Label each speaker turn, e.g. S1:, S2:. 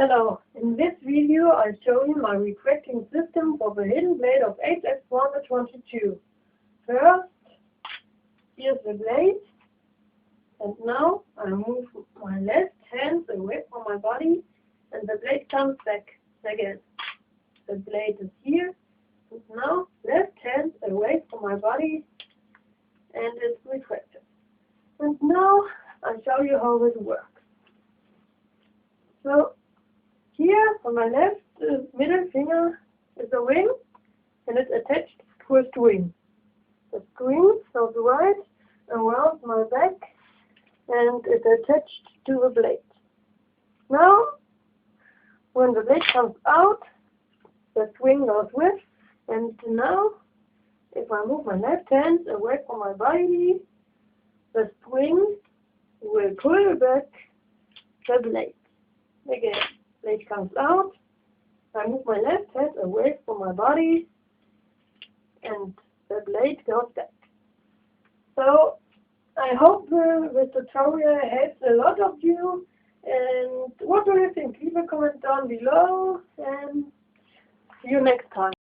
S1: Hello, in this video I'll show you my retracting system for the hidden blade of HX422. First, here's the blade, and now I move my left hand away from my body and the blade comes back again. The blade is here, and now left hand away from my body and it's retracted. And now I'll show you how this works. So, here on my left middle finger is a ring and it's attached to a string. The string goes right around my back and it's attached to the blade. Now, when the blade comes out, the string goes with, and now, if I move my left hand away from my body, the string will pull back the blade. Again, blade comes out, I move my left hand away from my body, and the blade goes back. So, I hope this tutorial helps a lot of you, and what do you think? Leave a comment down below, and see you next time.